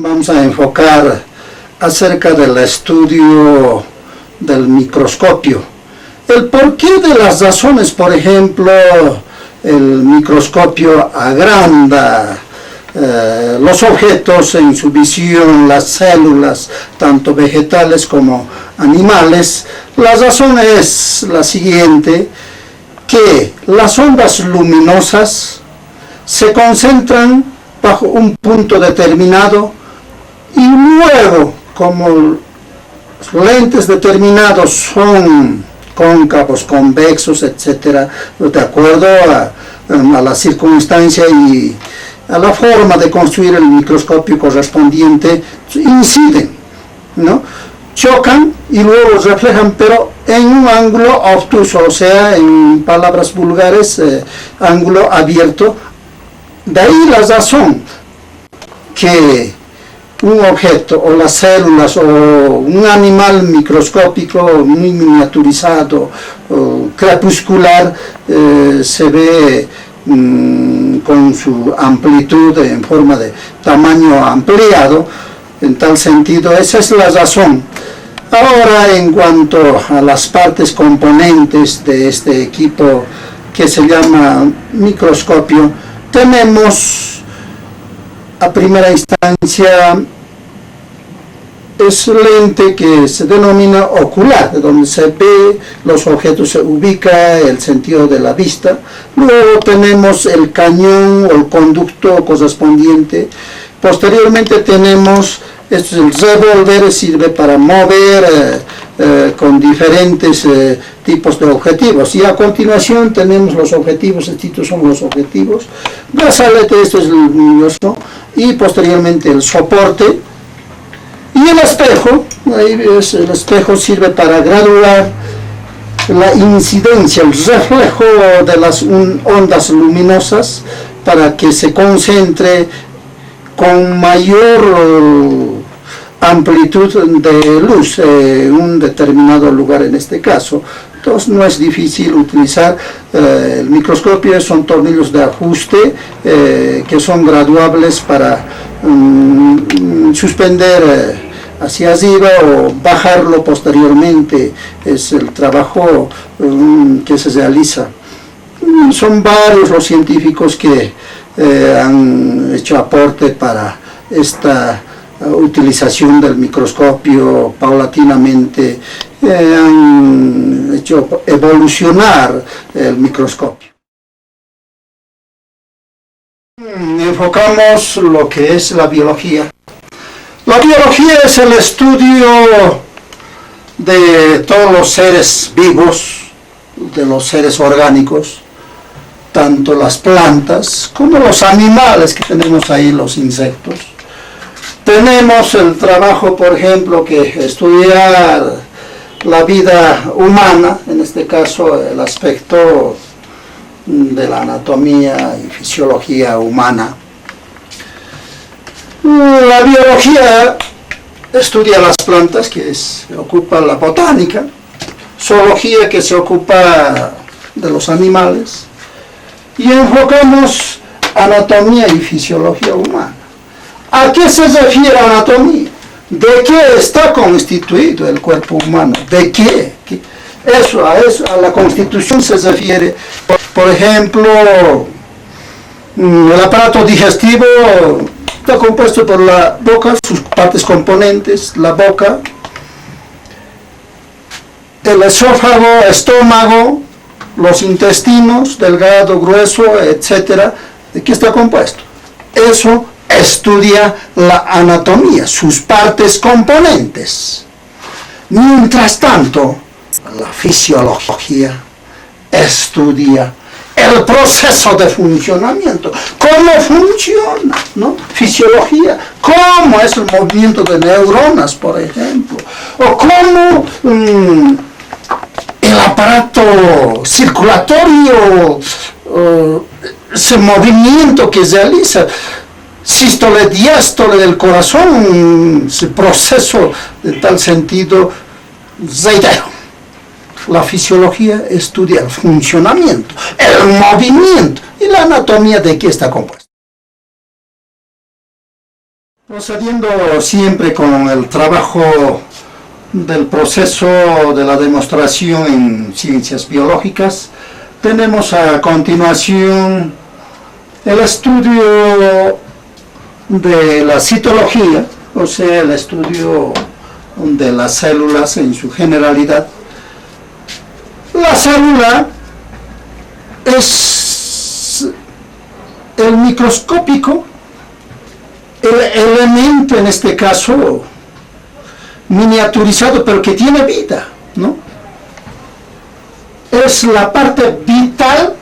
Vamos a enfocar acerca del estudio del microscopio. El porqué de las razones, por ejemplo, el microscopio agranda los objetos en su visión, las células, tanto vegetales como animales. La razón es la siguiente, que las ondas luminosas se concentran bajo un punto determinado y luego, como los lentes determinados son cóncavos, convexos, etc., de acuerdo a la circunstancia y a la forma de construir el microscopio correspondiente, inciden, ¿no? Chocan y luego reflejan, pero en un ángulo obtuso, o sea, en palabras vulgares, ángulo abierto. De ahí la razón que un objeto o las células o un animal microscópico muy miniaturizado o crepuscular se ve con su amplitud en forma de tamaño ampliado. En tal sentido, esa es la razón. Ahora, en cuanto a las partes componentes de este equipo que se llama microscopio, tenemos a primera instancia es lente que se denomina ocular, donde se ve los objetos, se ubica el sentido de la vista. Luego tenemos el cañón o el conducto correspondiente. Posteriormente tenemos, esto es el revólver, sirve para mover con diferentes tipos de objetivos. Y a continuación tenemos los objetivos, estos son los objetivos. Brazalete, esto es el luminoso. Y posteriormente el soporte. Y el espejo, ahí ves, el espejo sirve para graduar la incidencia, el reflejo de las ondas luminosas para que se concentre con mayor amplitud de luz en un determinado lugar en este caso. Entonces no es difícil utilizar el microscopio, son tornillos de ajuste que son graduables para suspender hacia arriba o bajarlo posteriormente. Es el trabajo que se realiza. Son varios los científicos que han hecho aporte para esta utilización del microscopio. Paulatinamente han hecho evolucionar el microscopio. Enfocamos lo que es la biología. La biología es el estudio de todos los seres vivos, de los seres orgánicos, tanto las plantas como los animales que tenemos ahí, los insectos. Tenemos el trabajo, por ejemplo, que estudiar la vida humana, en este caso el aspecto de la anatomía y fisiología humana. La biología estudia las plantas, que se ocupa la botánica, zoología, que se ocupa de los animales, y enfocamos anatomía y fisiología humana. ¿A qué se refiere anatomía? ¿De qué está constituido el cuerpo humano? ¿De qué? Eso, a la constitución se refiere. Por ejemplo, el aparato digestivo está compuesto por la boca, sus partes componentes, la boca, el esófago, estómago, los intestinos, delgado, grueso, etc. ¿De qué está compuesto? Eso estudia la anatomía, sus partes componentes. Mientras tanto, la fisiología estudia el proceso de funcionamiento, cómo funciona, ¿no? Fisiología, cómo es el movimiento de neuronas, por ejemplo, o cómo el aparato circulatorio, ese movimiento que realiza. sístole, diástole del corazón, ese proceso de tal sentido, reitero, la fisiología estudia el funcionamiento, el movimiento y la anatomía de qué está compuesto. Procediendo siempre con el trabajo del proceso de la demostración en ciencias biológicas, tenemos a continuación el estudio de la citología, o sea, el estudio de las células en su generalidad. La célula es el microscópico, el elemento en este caso miniaturizado, pero que tiene vida, ¿no? Es la parte vital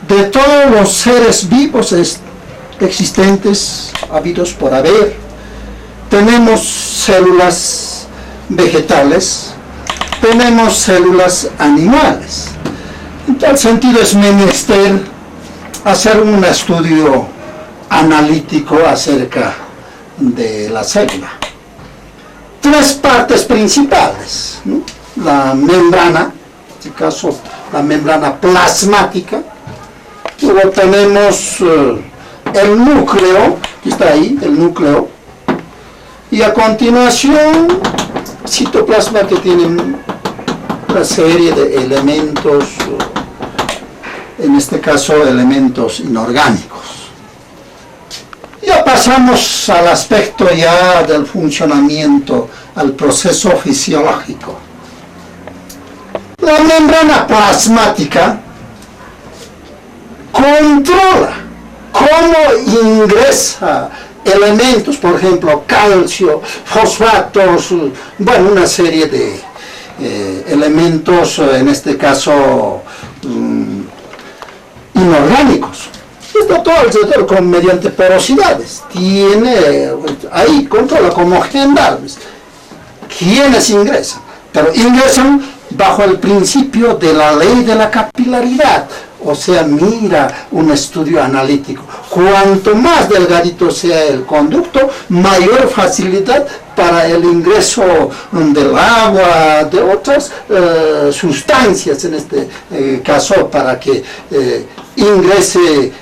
de todos los seres vivos existentes, habidos por haber. Tenemos células vegetales, tenemos células animales. En tal sentido es menester hacer un estudio analítico acerca de la célula. Tres partes principales, ¿no? La membrana, en este caso la membrana plasmática, luego tenemos el núcleo, que está ahí, el núcleo, y a continuación citoplasma, que tiene una serie de elementos, en este caso elementos inorgánicos. Ya pasamos al aspecto ya del funcionamiento, al proceso fisiológico. La membrana plasmática controla cómo ingresa elementos, por ejemplo, calcio, fosfatos, bueno, una serie de elementos, en este caso, inorgánicos. Está todo alrededor mediante porosidades. Tiene, ahí controla como gendarmes quiénes ingresan, pero ingresan bajo el principio de la ley de la capilaridad. O sea, mira un estudio analítico. Cuanto más delgadito sea el conducto, mayor facilidad para el ingreso del agua, de otras sustancias, en este caso, para que ingrese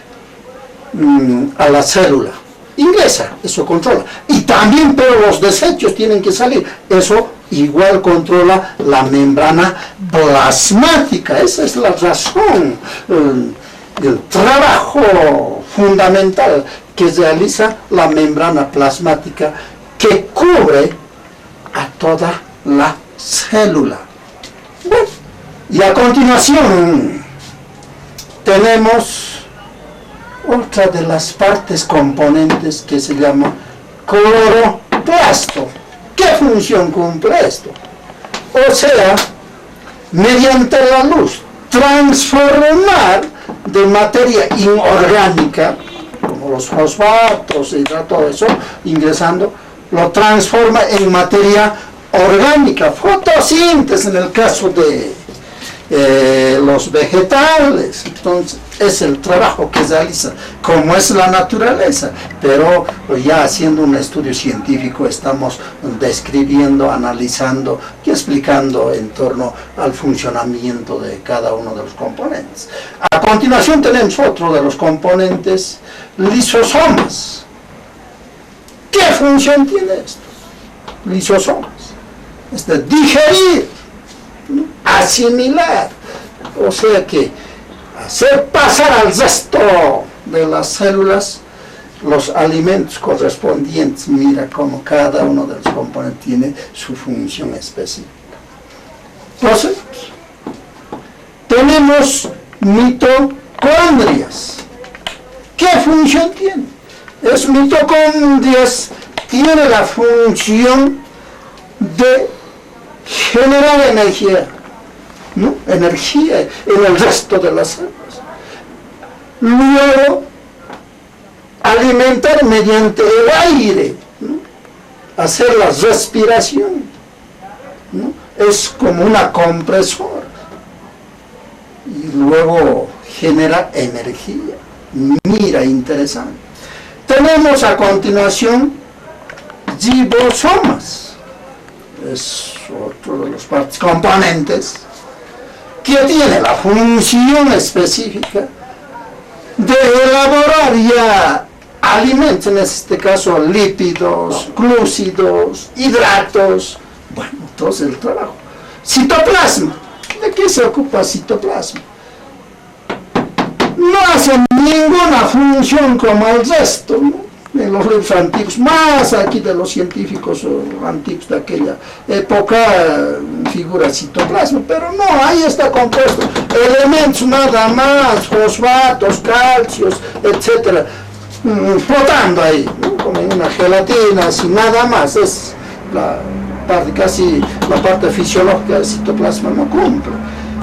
a la célula. Ingresa, eso controla. Y también, pero los desechos tienen que salir. Eso igual controla la membrana plasmática. Esa es la razón, el trabajo fundamental que realiza la membrana plasmática, que cubre a toda la célula. Bueno, y a continuación tenemos otra de las partes componentes que se llama cloroplasto. ¿Qué función cumple esto? O sea, mediante la luz, transformar de materia inorgánica, como los fosfatos y todo eso, ingresando, lo transforma en materia orgánica, fotosíntesis en el caso de los vegetales. Entonces es el trabajo que realiza, como es la naturaleza, pero ya haciendo un estudio científico estamos describiendo, analizando y explicando en torno al funcionamiento de cada uno de los componentes. A continuación tenemos otro de los componentes, lisosomas. ¿Qué función tiene esto? Lisosomas. Es de digerir, ¿no? Asimilar, o sea que hacer pasar al resto de las células los alimentos correspondientes. Mira cómo cada uno de los componentes tiene su función específica. Entonces, tenemos mitocondrias. ¿Qué función tiene? Es mitocondrias, tiene la función de generar energía, ¿no? Energía en el resto de las células. Luego, alimentar mediante el aire, ¿no? Hacer la respiración, ¿no? Es como una compresora. Y luego genera energía. Mira, interesante. Tenemos a continuación ribosomas. Es otro de los partes componentes que tiene la función específica de elaborar ya alimentos, en este caso lípidos, glúcidos, hidratos, bueno, todo es el trabajo. Citoplasma, ¿de qué se ocupa citoplasma? No hace ninguna función como el resto, ¿no? De los libros antiguos, más aquí de los científicos antiguos de aquella época, figura citoplasma, pero no, ahí está compuesto elementos nada más, fosfatos, calcios, etcétera, flotando ahí, ¿no? Como en una gelatina, así, nada más, es la parte, casi la parte fisiológica del citoplasma no cumple.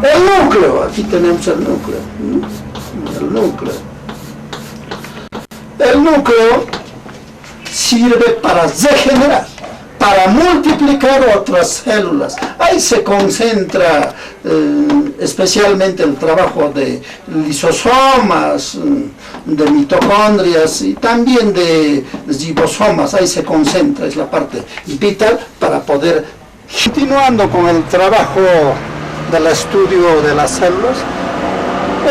El núcleo, aquí tenemos el núcleo, ¿no? El núcleo sirve para regenerar, para multiplicar otras células. Ahí se concentra especialmente el trabajo de lisosomas, de mitocondrias y también de ribosomas. Ahí se concentra, es la parte vital para poder. Continuando con el trabajo del estudio de las células,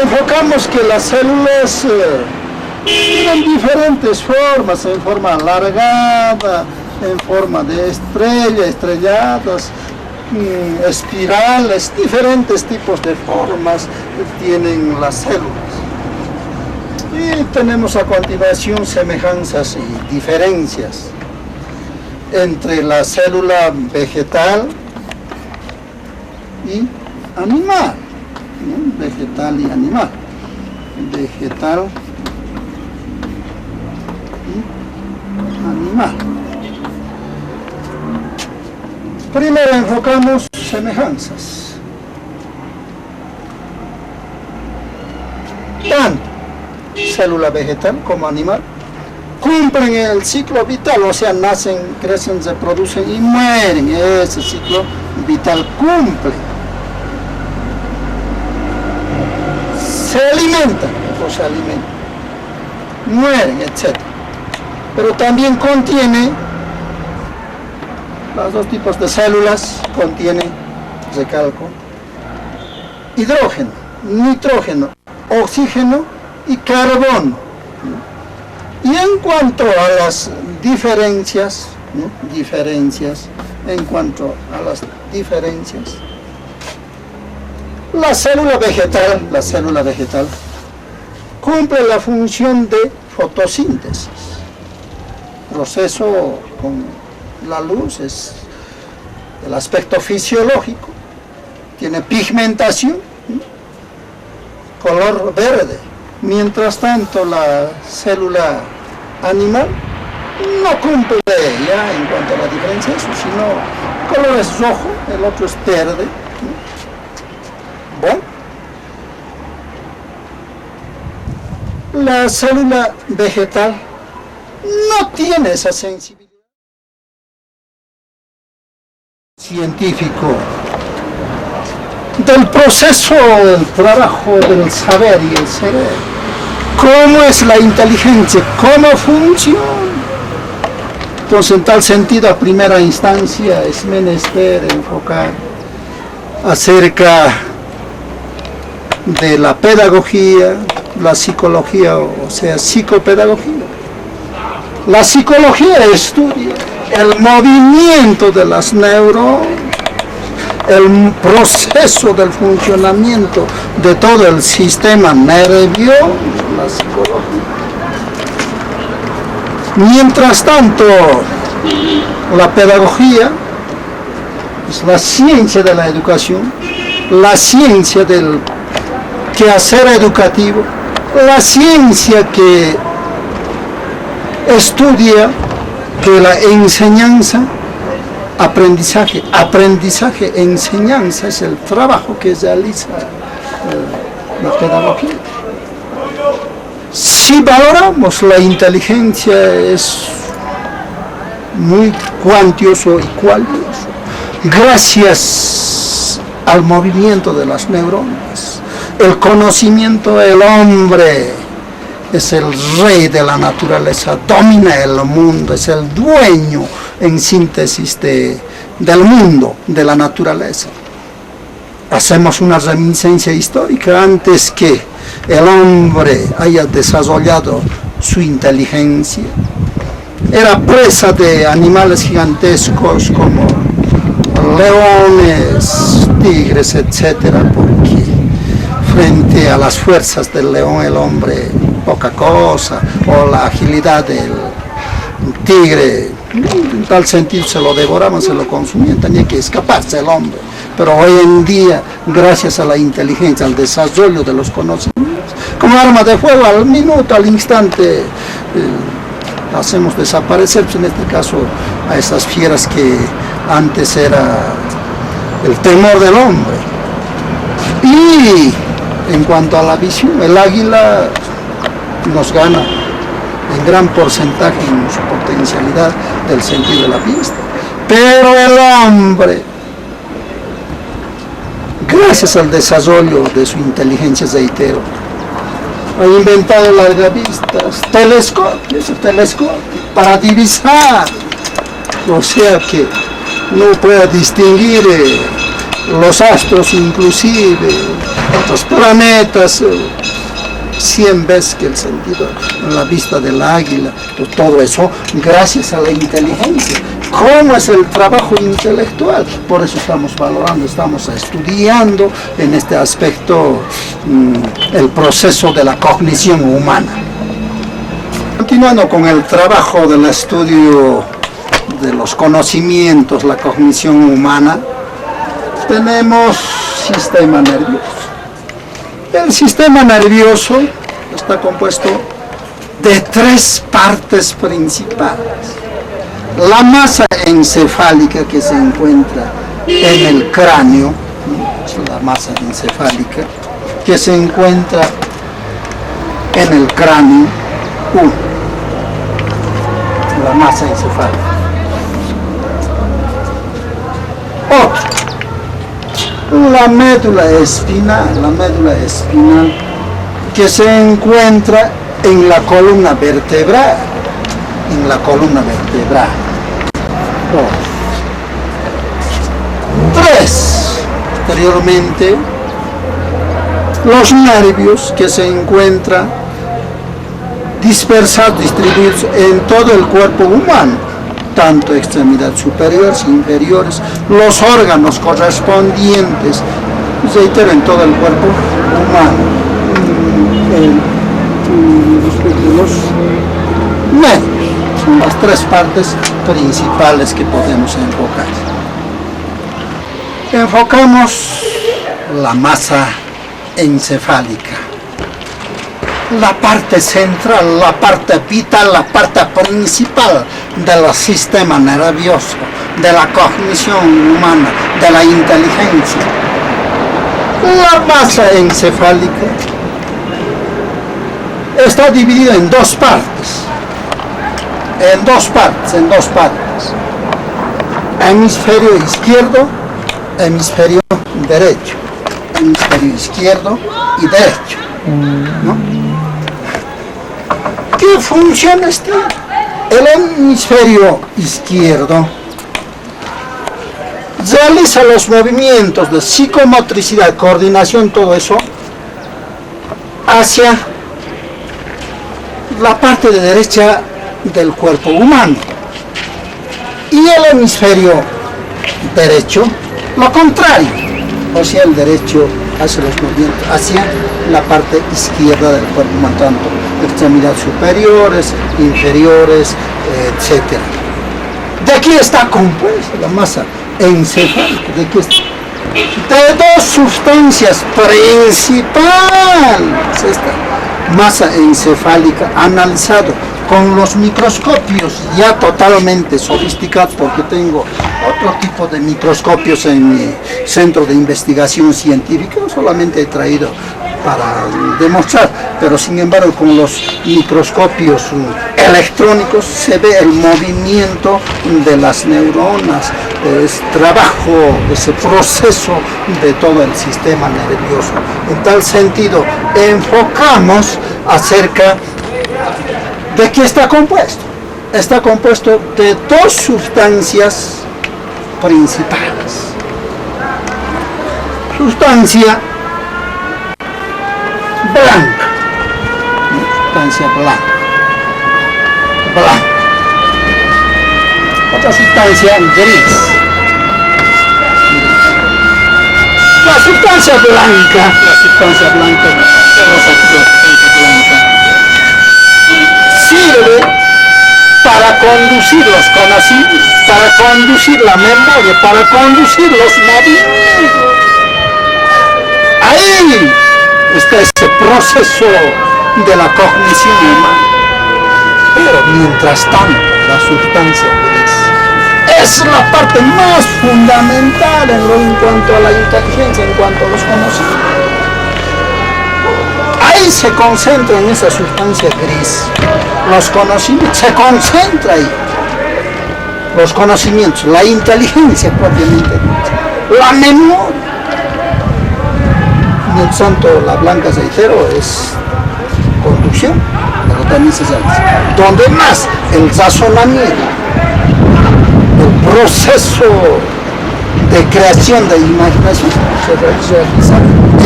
enfocamos que las células tienen diferentes formas, en forma alargada, en forma de estrella, estrelladas, espirales, diferentes tipos de formas tienen las células. Y tenemos a continuación semejanzas y diferencias entre la célula vegetal y animal, ¿no? Vegetal y animal. Vegetal y animal. Primero enfocamos semejanzas. Tanto célula vegetal como animal cumplen el ciclo vital, o sea, nacen, crecen, se producen y mueren. Ese ciclo vital cumple. Se alimentan, o se alimentan, mueren, etc. Pero también contiene, los dos tipos de células contienen, recalco, hidrógeno, nitrógeno, oxígeno y carbono. Y en cuanto a las diferencias, ¿no? En cuanto a las diferencias, la célula vegetal cumple la función de fotosíntesis. Proceso con la luz es el aspecto fisiológico, tiene pigmentación, ¿no? Color verde. Mientras tanto, la célula animal no cumple ya en cuanto a la diferencia, eso, sino color es rojo, el otro es verde, ¿no? Bueno, la célula vegetal no tiene esa sensibilidad. Científico del proceso del trabajo del saber y el cerebro. ¿Cómo es la inteligencia? ¿Cómo funciona? Entonces, en tal sentido, a primera instancia es menester enfocar acerca de la pedagogía, la psicología, o sea, psicopedagogía. La psicología estudia el movimiento de las neuronas, el proceso del funcionamiento de todo el sistema nervioso, la psicología. Mientras tanto, la pedagogía es la ciencia de la educación, la ciencia del quehacer educativo, la ciencia que estudia que la enseñanza, aprendizaje, enseñanza es el trabajo que realiza la pedagogía. Si valoramos la inteligencia, es muy cuantioso y cualioso, gracias al movimiento de las neuronas, el conocimiento del hombre es el rey de la naturaleza, domina el mundo, es el dueño en síntesis del mundo, de la naturaleza. Hacemos una reminiscencia histórica antes que el hombre haya desarrollado su inteligencia. Era presa de animales gigantescos como leones, tigres, etcétera, porque frente a las fuerzas del león el hombre poca cosa, o la agilidad del tigre, en tal sentido se lo devoraban, se lo consumían, tenía que escaparse el hombre. Pero hoy en día, gracias a la inteligencia, al desarrollo de los conocimientos, como arma de fuego al minuto, al instante, hacemos desaparecer, pues en este caso, a esas fieras que antes era el temor del hombre. Y en cuanto a la visión, el águila nos gana en gran porcentaje en su potencialidad del sentido de la vista. Pero el hombre, gracias al desarrollo de su inteligencia, reitero, ha inventado largavistas, telescopios para divisar, o sea que no puede distinguir los astros, inclusive los planetas, 100 veces que el sentido en la vista del águila, todo eso gracias a la inteligencia. ¿Cómo es el trabajo intelectual? Por eso estamos valorando, estamos estudiando en este aspecto el proceso de la cognición humana. Continuando con el trabajo del estudio de los conocimientos, la cognición humana, tenemos sistema nervioso. El sistema nervioso está compuesto de 3 partes principales. La masa encefálica que se encuentra en el cráneo, la masa encefálica que se encuentra en el cráneo, la masa encefálica. La médula espinal que se encuentra en la columna vertebral, Posteriormente, los nervios que se encuentran dispersados, distribuidos en todo el cuerpo humano, tanto extremidades superiores, inferiores, los órganos correspondientes, reitero, en todo el cuerpo humano, los nervios, son las 3 partes principales que podemos enfocar. Enfocamos la masa encefálica, la parte central, la parte vital, la parte principal del sistema nervioso, de la cognición humana, de la inteligencia. La masa encefálica está dividida en 2 partes, hemisferio izquierdo, hemisferio derecho, hemisferio izquierdo y derecho, ¿no? ¿Qué funciones tiene? El hemisferio izquierdo realiza los movimientos de psicomotricidad, coordinación, todo eso, hacia la parte de derecha del cuerpo humano. Y el hemisferio derecho, lo contrario, o sea, el derecho hace los movimientos hacia la parte izquierda del cuerpo humano, tanto extremidades superiores, inferiores, etc. De aquí está compuesta la masa encefálica, de dos sustancias principales. Esta masa encefálica, analizado con los microscopios ya totalmente sofisticados, porque tengo otro tipo de microscopios en mi centro de investigación científica, solamente he traído para demostrar, pero sin embargo con los microscopios electrónicos se ve el movimiento de las neuronas, ese trabajo, ese proceso de todo el sistema nervioso. En tal sentido, enfocamos acerca ¿De qué está compuesto? Está compuesto de dos sustancias principales. Sustancia blanca. Sustancia blanca. Otra sustancia gris. La sustancia blanca sirve para conducir los conocimientos, para conducir la memoria, para conducir los movimientos. Ahí está ese proceso de la cognición humana. Pero mientras tanto, la sustancia gris es la parte más fundamental en cuanto a la inteligencia, en cuanto a los conocimientos. Ahí se concentra en esa sustancia gris. Los conocimientos, se concentra ahí. Los conocimientos, la inteligencia propiamente dicha, la memoria. Mientras tanto, la blanca aceitero es conducción, pero también se llama. Donde más el sazonamiento, el proceso de creación de imaginación se realiza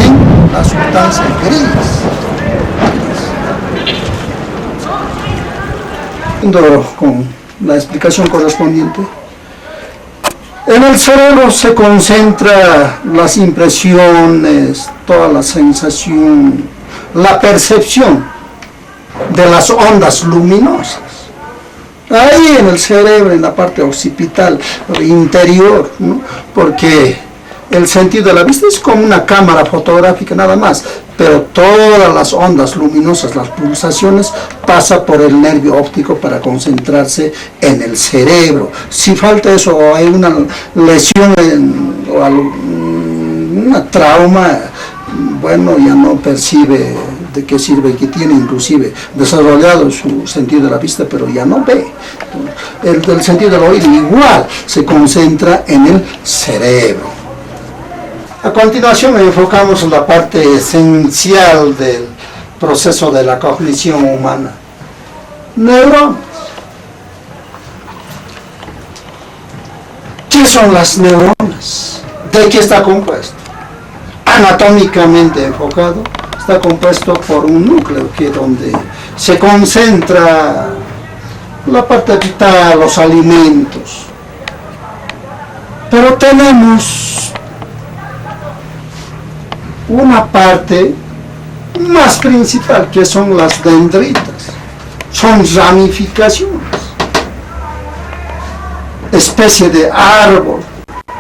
en la sustancia gris. Con la explicación correspondiente, en el cerebro se concentra las impresiones, toda la sensación, la percepción de las ondas luminosas. Ahí en el cerebro, en la parte occipital interior, ¿no? Porque el sentido de la vista es como una cámara fotográfica nada más, pero todas las ondas luminosas, las pulsaciones, pasan por el nervio óptico para concentrarse en el cerebro. Si falta eso o hay una lesión o una trauma, bueno, ya no percibe de qué sirve, que tiene inclusive desarrollado su sentido de la vista, pero ya no ve. El sentido del oído igual se concentra en el cerebro. A continuación enfocamos en la parte esencial del proceso de la cognición humana. Neuronas. ¿Qué son las neuronas? ¿De qué está compuesto? Anatómicamente enfocado, está compuesto por un núcleo que donde se concentra la parte vital, los alimentos. Pero tenemos una parte más principal que son las dendritas, son ramificaciones, especie de árbol,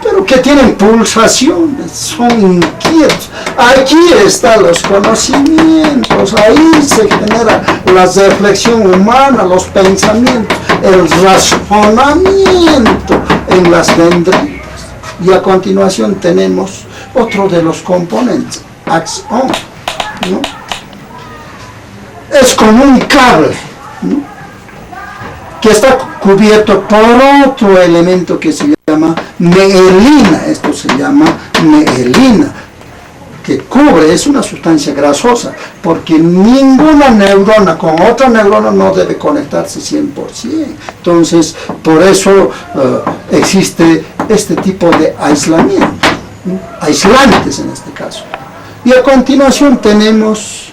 pero que tienen pulsaciones, son inquietos. Aquí están los conocimientos, ahí se genera la reflexión humana, los pensamientos, el razonamiento en las dendritas. Y a continuación tenemos otro de los componentes, axón, ¿no? Es como un cable, ¿no? Que está cubierto por otro elemento que se llama mielina. Esto se llama mielina, que cubre, es una sustancia grasosa, porque ninguna neurona con otra neurona no debe conectarse 100%. Entonces, por eso existe este tipo de aislamiento, ¿no? Aislantes en este caso. Y a continuación tenemos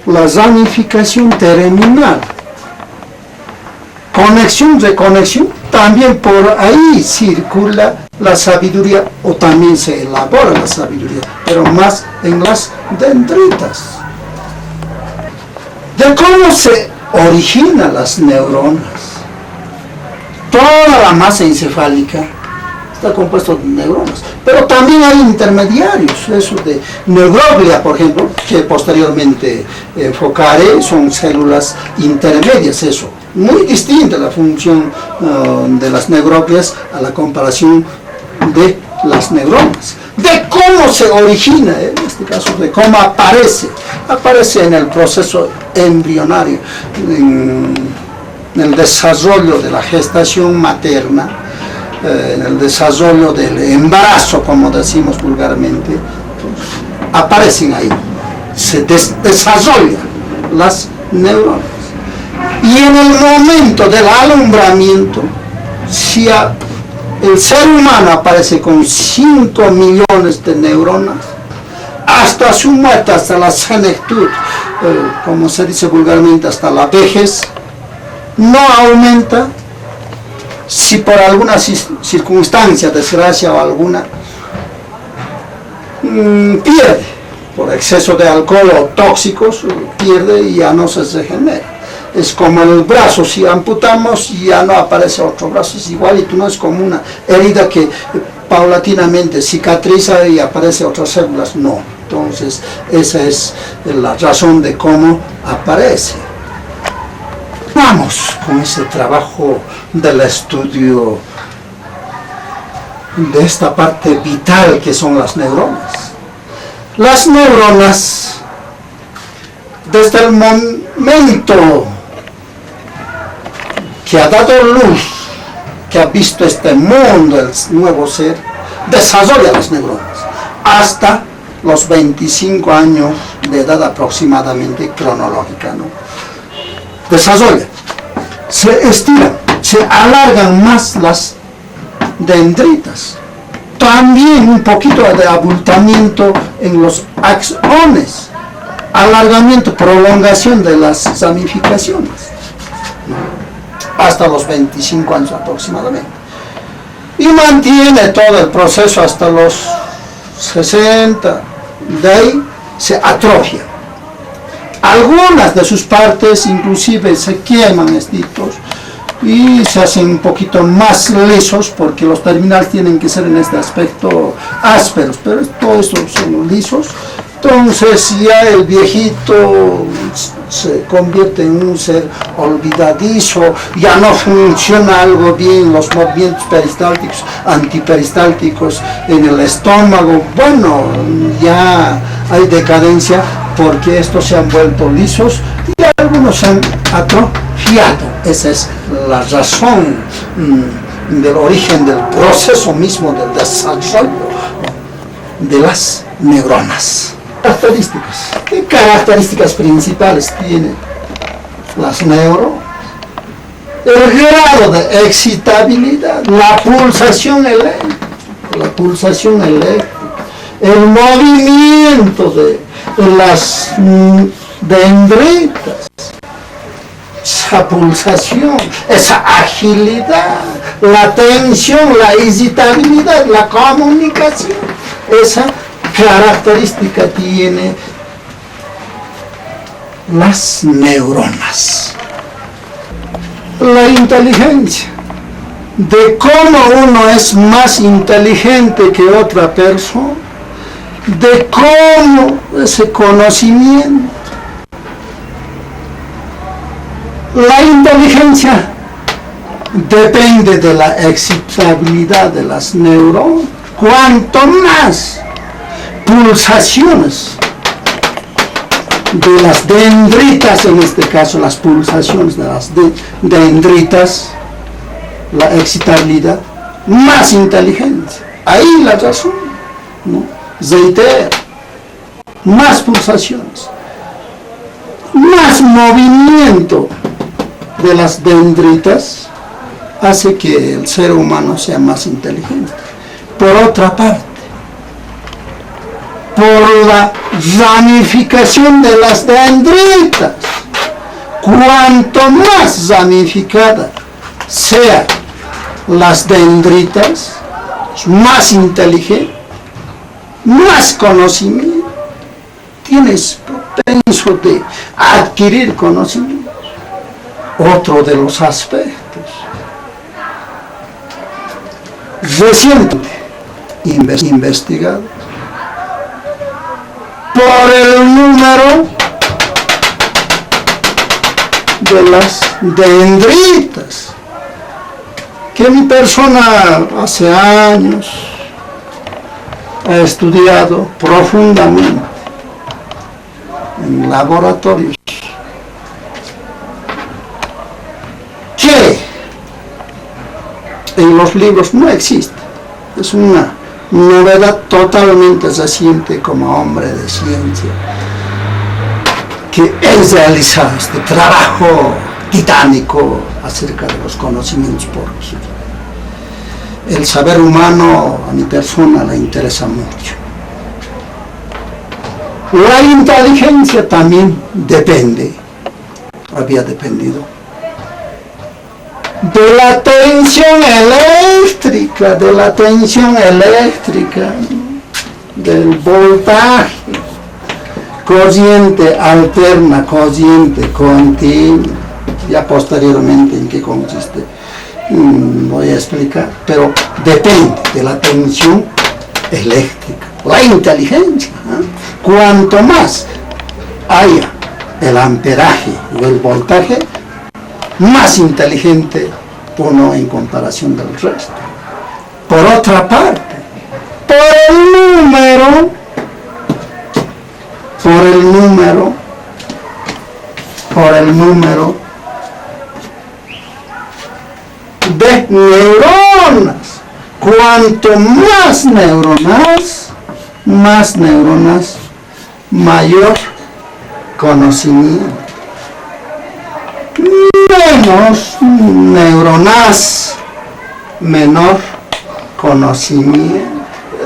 la ramificación terminal. Conexión, reconexión, también por ahí circula la sabiduría, o también se elabora la sabiduría, pero más en las dendritas. De cómo se originan las neuronas. Toda la masa encefálica está compuesto de neuronas, pero también hay intermediarios, eso de neuroglia, por ejemplo, que posteriormente enfocaré, son células intermedias, eso. Muy distinta la función de las neuroglias a la comparación de las neuronas. De cómo se origina, en este caso, de cómo aparece en el proceso embrionario, en el desarrollo de la gestación materna, en el desarrollo del embarazo, como decimos vulgarmente, aparecen ahí, se desarrollan las neuronas. Y en el momento del alumbramiento, si el ser humano aparece con 5 millones de neuronas, hasta su muerte, hasta la senectud, como se dice vulgarmente, hasta la vejez, no aumenta. Si por alguna circunstancia, desgracia o alguna, pierde, por exceso de alcohol o tóxicos, pierde y ya no se regenera. Es como el brazo, si amputamos ya no aparece otro brazo, es igualito, no es como una herida que paulatinamente cicatriza y aparece otras células, no. Entonces esa es la razón de cómo aparece. Vamos con ese trabajo del estudio de esta parte vital que son las neuronas. Las neuronas, desde el momento que ha dado luz, que ha visto este mundo, el nuevo ser, desarrolla las neuronas hasta los 25 años de edad aproximadamente cronológica, ¿no? Desarrolla, se estiran, se alargan más las dendritas. También un poquito de abultamiento en los axones, alargamiento, prolongación de las ramificaciones, hasta los 25 años aproximadamente. Y mantiene todo el proceso hasta los 60, de ahí se atrofia. Algunas de sus partes inclusive se queman estos y se hacen un poquito más lisos porque los terminales tienen que ser en este aspecto ásperos, pero todo esto son lisos. Entonces ya el viejito se convierte en un ser olvidadizo, ya no funciona algo bien los movimientos peristálticos, antiperistálticos en el estómago. Bueno, ya hay decadencia porque estos se han vuelto lisos y algunos se han atrofiado. Esa es la razón del origen del proceso mismo del desarrollo de las neuronas. Características. ¿Qué características principales tienen las neuronas? El grado de excitabilidad, la pulsación eléctrica, el movimiento de las dendritas, esa pulsación, esa agilidad, la tensión, la excitabilidad, la comunicación, esa característica tiene las neuronas. La inteligencia, de cómo uno es más inteligente que otra persona, de cómo ese conocimiento. La inteligencia depende de la excitabilidad de las neuronas. Cuanto más pulsaciones de las dendritas, en este caso las pulsaciones de las dendritas, la excitabilidad, más inteligencia. Ahí la razón, ¿no? Reitera, más pulsaciones, más movimiento de las dendritas hace que el ser humano sea más inteligente. Por otra parte, por la ramificación de las dendritas, cuanto más ramificada sea las dendritas, más inteligente, más conocimiento, tienes propenso de adquirir conocimiento. Otro de los aspectos recientemente investigado por el número de las dendritas que mi persona hace años ha estudiado profundamente en laboratorios, que en los libros no existe. Es una novedad totalmente reciente como hombre de ciencia. que él realiza este trabajo titánico acerca de los conocimientos por Gil. El saber humano a mi persona le interesa mucho. La inteligencia también había dependido de la tensión eléctrica, del voltaje, corriente alterna, corriente continua. Ya posteriormente en qué consiste voy a explicar, pero depende de la tensión eléctrica, la inteligencia. Cuanto más haya el amperaje o el voltaje, más inteligente uno en comparación del resto. Por otra parte, por el número de neuronas. Cuanto más neuronas, mayor conocimiento. Menos neuronas, menor conocimiento.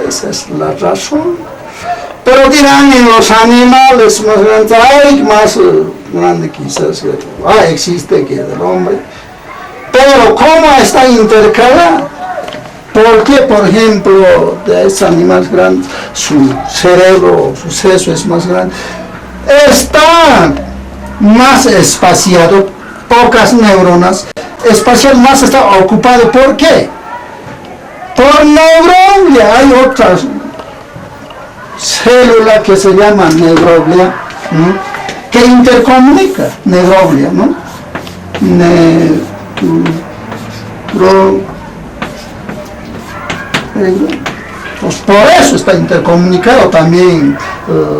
Esa es la razón. Pero dirán, en los animales más grandes, hay más grande quizás, existe que el hombre. Pero ¿cómo está intercalado? ¿Por qué, por ejemplo, de estos animales grandes, su cerebro, su seso es más grande? Está más espaciado, pocas neuronas, espacial más está ocupado. ¿Por qué? Por neuroglia. Hay otras células que se llama neuroglia, que intercomunica, neuroglia, ¿no? Pues por eso está intercomunicado también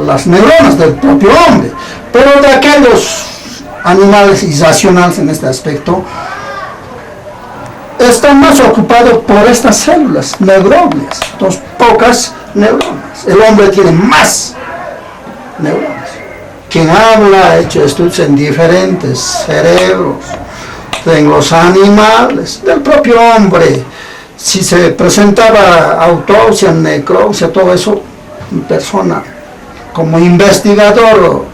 las neuronas del propio hombre. Pero de aquellos animales irracionales en este aspecto, están más ocupados por estas células neuroglias. Entonces, pocas neuronas. El hombre tiene más neuronas. Quien habla ha hecho estudios en diferentes cerebros, en los animales, del propio hombre. Si se presentaba autopsia, necropsia, todo eso, en persona, como investigador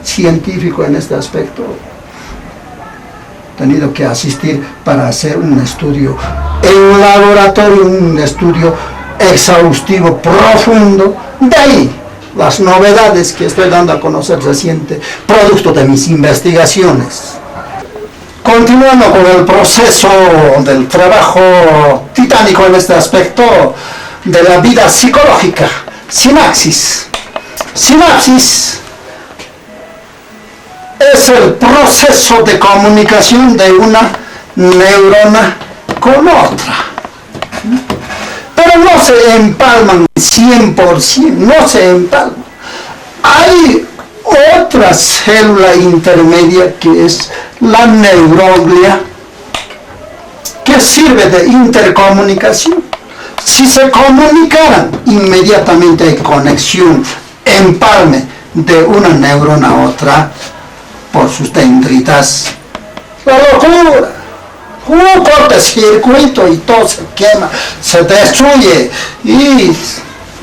científico en este aspecto, he tenido que asistir para hacer un estudio en un laboratorio, un estudio exhaustivo, profundo. De ahí las novedades que estoy dando a conocer reciente, producto de mis investigaciones. Continuando con el proceso del trabajo titánico en este aspecto de la vida psicológica, sinapsis. Sinapsis es el proceso de comunicación de una neurona con otra. Pero no se empalman 100%, no se empalman. Hay otra célula intermedia que es la neuroglia, que sirve de intercomunicación. Si se comunicaran, inmediatamente hay conexión, empalme de una neurona a otra por sus dendritas. La locura. Un cortocircuito y todo se quema, se destruye y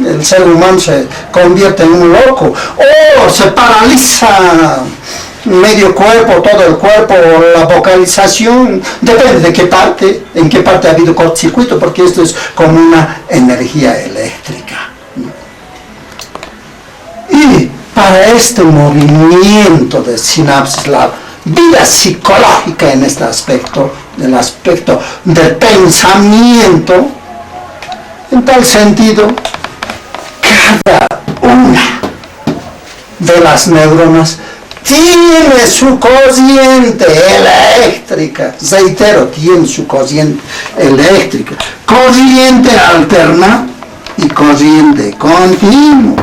el ser humano se convierte en un loco, o se paraliza medio cuerpo, todo el cuerpo, la vocalización, depende de qué parte, en qué parte ha habido cortocircuito, porque esto es como una energía eléctrica. Y para este movimiento de sinapsis, la vida psicológica en este aspecto, el aspecto del pensamiento, en tal sentido, cada una de las neuronas tiene su corriente eléctrica, reitero, tiene su corriente eléctrica, corriente alterna y corriente continua.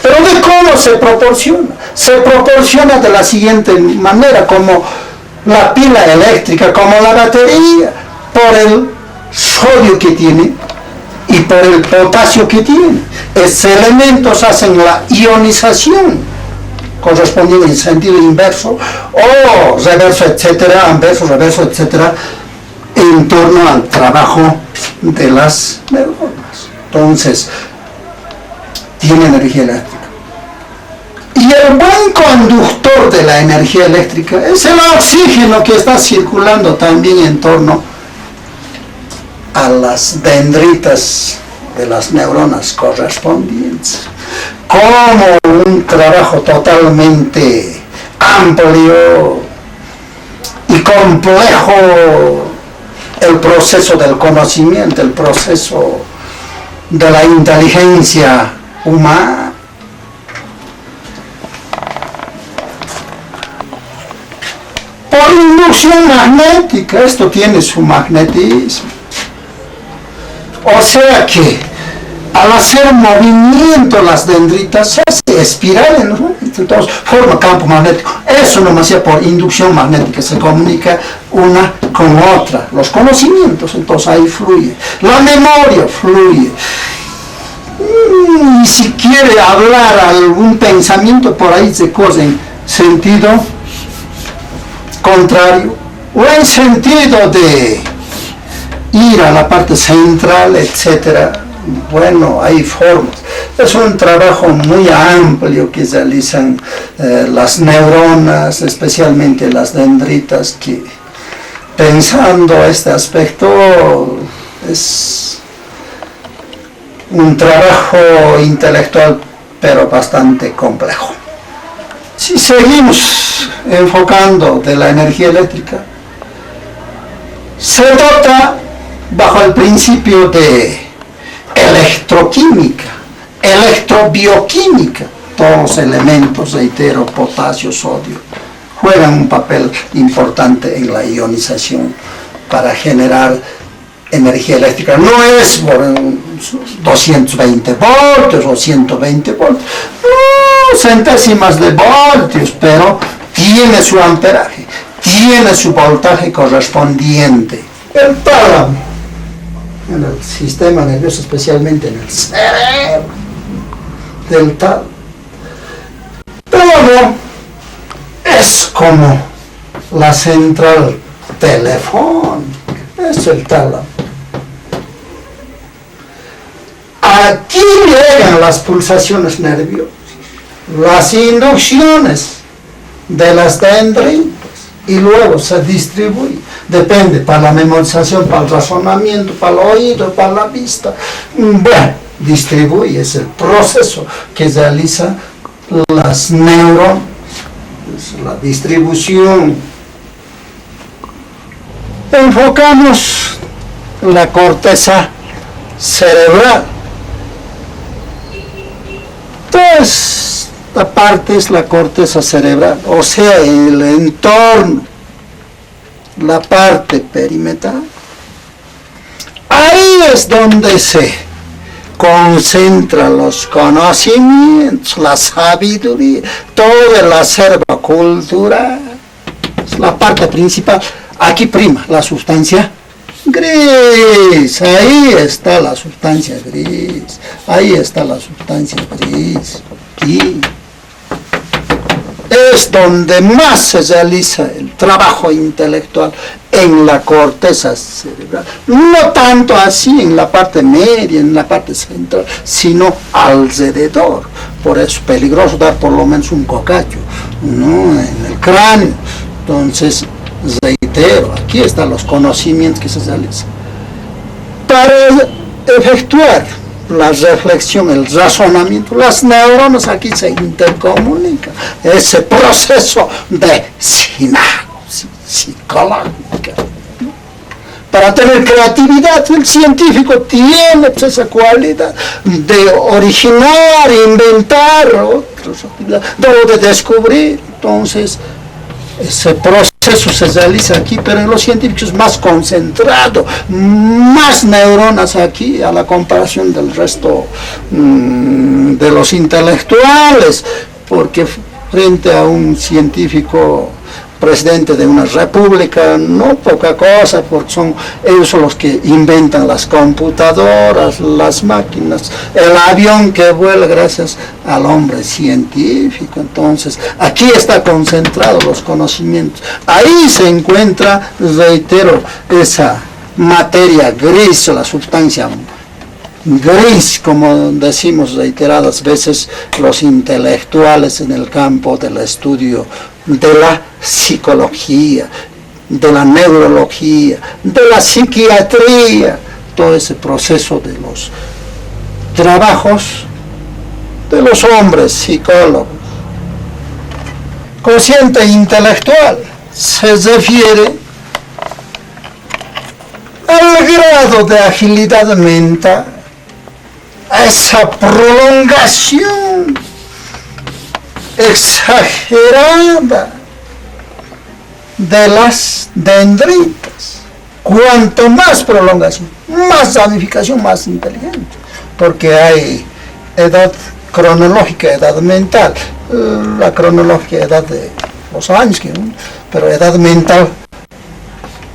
Pero ¿de cómo se proporciona? Se proporciona de la siguiente manera, como la pila eléctrica, como la batería, por el sodio que tiene y por el potasio que tiene. Estos elementos hacen la ionización corresponden en sentido inverso o reverso, etcétera, anverso, reverso, etcétera, en torno al trabajo de las neuronas. Entonces, tiene energía eléctrica. Y el buen conductor de la energía eléctrica es el oxígeno que está circulando también en torno a las dendritas de las neuronas correspondientes. Como un trabajo totalmente amplio y complejo el proceso del conocimiento, el proceso de la inteligencia humana. Por inducción magnética, esto tiene su magnetismo. O sea que al hacer movimiento las dendritas se hace espirales, ¿no? Entonces forma campo magnético. Eso nomás sea por inducción magnética, se comunica una con otra. Los conocimientos, entonces ahí fluye. La memoria fluye. Y si quiere hablar algún pensamiento por ahí se cosa en sentido contrario o en sentido de ir a la parte central, etcétera. Bueno, hay formas. Es un trabajo muy amplio que realizan las neuronas, especialmente las dendritas, que pensando este aspecto es un trabajo intelectual pero bastante complejo. Si seguimos enfocando de la energía eléctrica, se dota bajo el principio de electroquímica, electrobioquímica. Todos los elementos, reitero, potasio, sodio, juegan un papel importante en la ionización para generar energía eléctrica. No es por 220 voltios o 120 voltios, no, centésimas de voltios, pero tiene su amperaje, tiene su voltaje correspondiente. El tálamo, en el sistema nervioso, especialmente en el cerebro del tálamo. Pero es como la central telefónica, es el tálamo. Aquí llegan las pulsaciones nerviosas, las inducciones de las dendritas y luego se distribuye. Depende para la memorización, para el razonamiento, para el oído, para la vista. Bueno, distribuye, es el proceso que realiza las neuronas, es la distribución. Enfocamos la corteza cerebral. Entonces, esta parte es la corteza cerebral, o sea, el entorno, la parte perimetral. Ahí es donde se concentran los conocimientos, la sabiduría, todo el acervo cultural. Es la parte principal. Aquí prima la sustancia gris, ahí está la sustancia gris, ahí está la sustancia gris, aquí es donde más se realiza el trabajo intelectual, en la corteza cerebral, no tanto así en la parte media, en la parte central, sino alrededor. Por eso es peligroso dar por lo menos un cocacho, ¿no?, en el cráneo. Entonces, reitero, aquí están los conocimientos que se realizan. Para efectuar la reflexión, el razonamiento, las neuronas aquí se intercomunican. Ese proceso de sinapsis psicológica. Para tener creatividad, el científico tiene esa cualidad de originar, inventar otras actividades, de descubrir. Entonces, ese proceso se realiza aquí, pero en los científicos es más concentrado, más neuronas aquí a la comparación del resto de los intelectuales, porque frente a un científico presidente de una república, no poca cosa, porque ellos son los que inventan las computadoras, las máquinas, el avión que vuela gracias al hombre científico. Entonces, aquí está concentrado los conocimientos. Ahí se encuentra, reitero, esa materia gris, la sustancia gris, como decimos reiteradas veces los intelectuales en el campo del estudio de la psicología, de la neurología, de la psiquiatría, todo ese proceso de los trabajos de los hombres psicólogos. Cociente intelectual se refiere al grado de agilidad mental, a esa prolongación exagerada de las dendritas. Cuanto más prolongación, más ramificación, más inteligente, porque hay edad cronológica, edad mental, la cronológica edad de los años, pero edad mental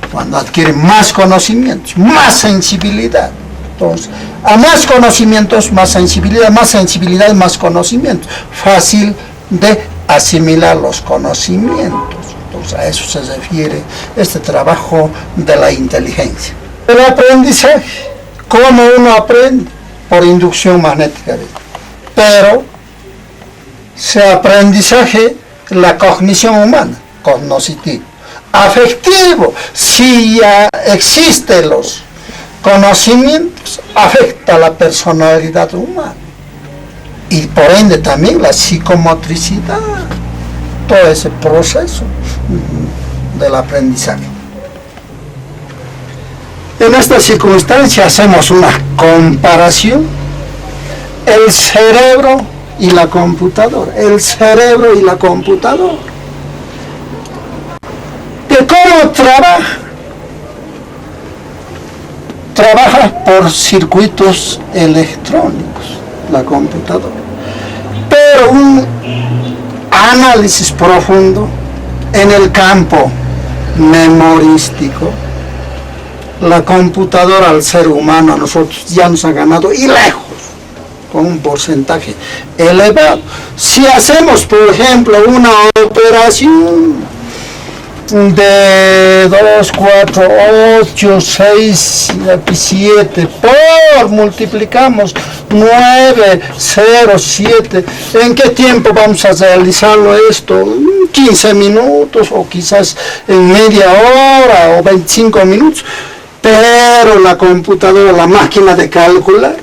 cuando adquiere más conocimientos, más sensibilidad. Entonces, a más conocimientos, más sensibilidad, más conocimientos. Fácil de asimilar los conocimientos. Entonces, a eso se refiere este trabajo de la inteligencia. El aprendizaje, ¿cómo uno aprende? Por inducción magnética. Pero, ese aprendizaje, la cognición humana, cognoscitivo. Afectivo, si ya existen los conocimientos, afecta la personalidad humana y por ende también la psicomotricidad, todo ese proceso del aprendizaje. En esta circunstancia hacemos una comparación, el cerebro y la computadora, de cómo trabaja por circuitos electrónicos, la computadora. Pero un análisis profundo en el campo memorístico, la computadora al ser humano, a nosotros ya nos ha ganado y lejos, con un porcentaje elevado. Si hacemos, por ejemplo, una operación de 2, 4, 8, 6, 7, multiplicamos 9, 0, 7. ¿En qué tiempo vamos a realizarlo esto? 15 minutos o quizás en media hora o 25 minutos. Pero la computadora, la máquina de calcular,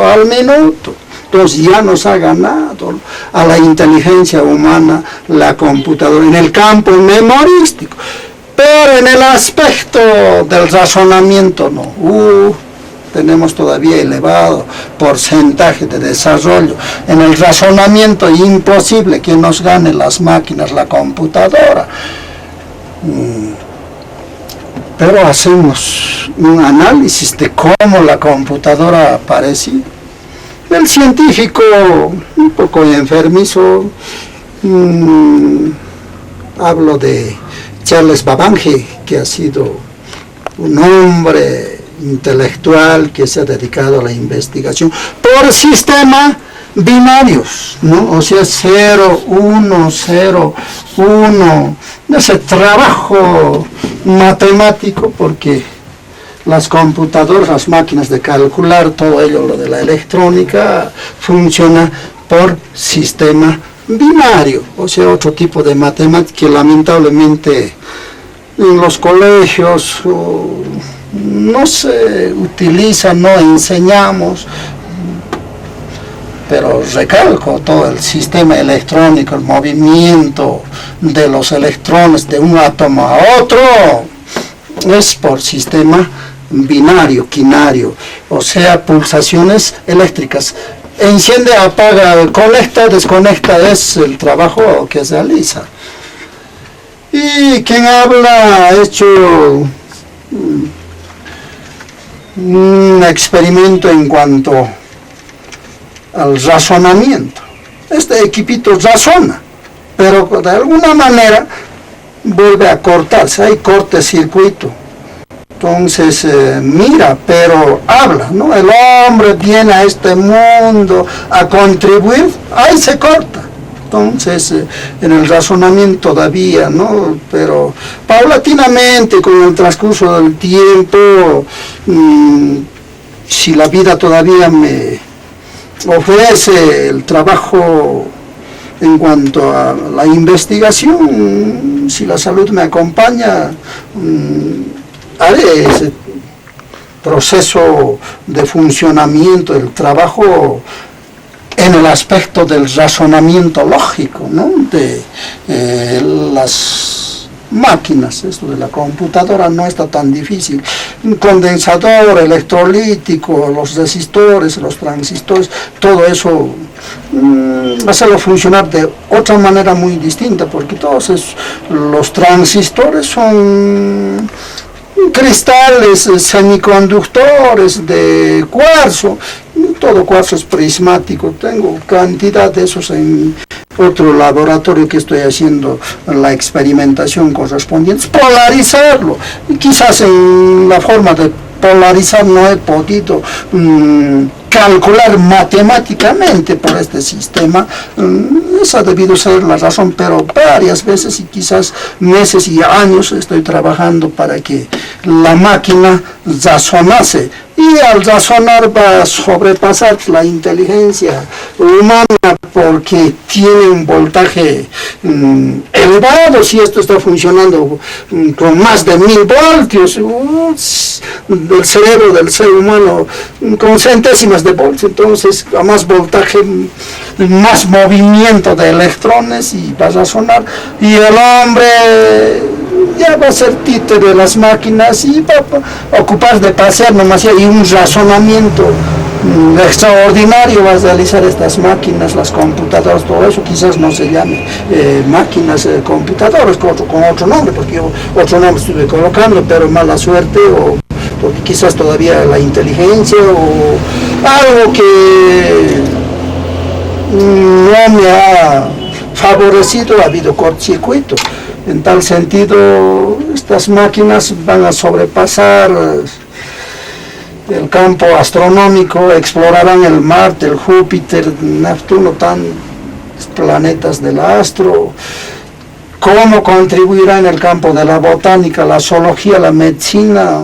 al minuto. Entonces ya nos ha ganado a la inteligencia humana la computadora en el campo memorístico, pero en el aspecto del razonamiento no. Tenemos todavía elevado porcentaje de desarrollo. En el razonamiento imposible que nos gane las máquinas, la computadora. Pero hacemos un análisis de cómo la computadora aparece. El científico, un poco enfermizo, hablo de Charles Babbage, que ha sido un hombre intelectual que se ha dedicado a la investigación por sistemas binarios, ¿no? O sea, 0, 1, 0, 1, ese trabajo matemático, porque las computadoras, las máquinas de calcular, todo ello, lo de la electrónica, funciona por sistema binario, o sea, otro tipo de matemática que lamentablemente en los colegios no se utiliza, no enseñamos, pero recalco todo el sistema electrónico, el movimiento de los electrones de un átomo a otro, es por sistema binario, quinario, o sea, pulsaciones eléctricas. Enciende, apaga, conecta, desconecta, es el trabajo que se realiza. Y quien habla ha hecho un experimento en cuanto al razonamiento. Este equipito razona, pero de alguna manera vuelve a cortarse, hay cortocircuito. Entonces mira, pero habla, ¿no? El hombre viene a este mundo a contribuir, ahí se corta. Entonces, en el razonamiento todavía, ¿no? Pero paulatinamente, con el transcurso del tiempo, si la vida todavía me ofrece el trabajo en cuanto a la investigación, si la salud me acompaña, haré ese proceso de funcionamiento del trabajo en el aspecto del razonamiento lógico, ¿no? De las máquinas. Esto de la computadora no está tan difícil. Un condensador electrolítico, los resistores, los transistores, todo eso hacerlo funcionar de otra manera muy distinta, porque todos los transistores son cristales semiconductores de cuarzo. Todo cuarzo es prismático. Tengo cantidad de esos en otro laboratorio que estoy haciendo la experimentación correspondiente. Polarizarlo. Y quizás en la forma de polarizar no he podido calcular matemáticamente por este sistema. Esa ha debido ser la razón, pero varias veces y quizás meses y años estoy trabajando para que la máquina razonase, y al razonar va a sobrepasar la inteligencia humana porque tiene un voltaje elevado. Si esto está funcionando con más de 1000 voltios, el cerebro del ser humano con centésimas de voltios, entonces a más voltaje, más movimiento de electrones, y va a razonar, y el hombre ya va a ser títere de las máquinas y va a ocupar de pasear nomás, y un razonamiento extraordinario va a realizar estas máquinas, las computadoras, todo eso. Quizás no se llame máquinas computadoras con otro nombre, porque yo otro nombre estuve colocando, pero mala suerte, o porque quizás todavía la inteligencia o algo que no me ha favorecido, ha habido cortocircuito. En tal sentido, estas máquinas van a sobrepasar el campo astronómico, explorarán el Marte, el Júpiter, Neptuno, planetas del astro. ¿Cómo contribuirá en el campo de la botánica, la zoología, la medicina?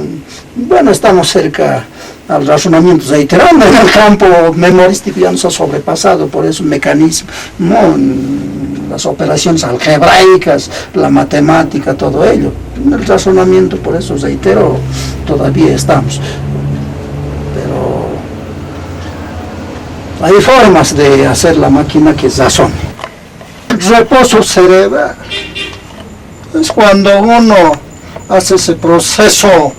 Bueno, estamos cerca al razonamiento reiterando. En el campo memorístico ya nos ha sobrepasado por eso mecanismo, ¿no? Las operaciones algebraicas, la matemática, todo ello. En el razonamiento, por eso reitero, todavía estamos. Pero hay formas de hacer la máquina que razone. Reposo cerebral es cuando uno hace ese proceso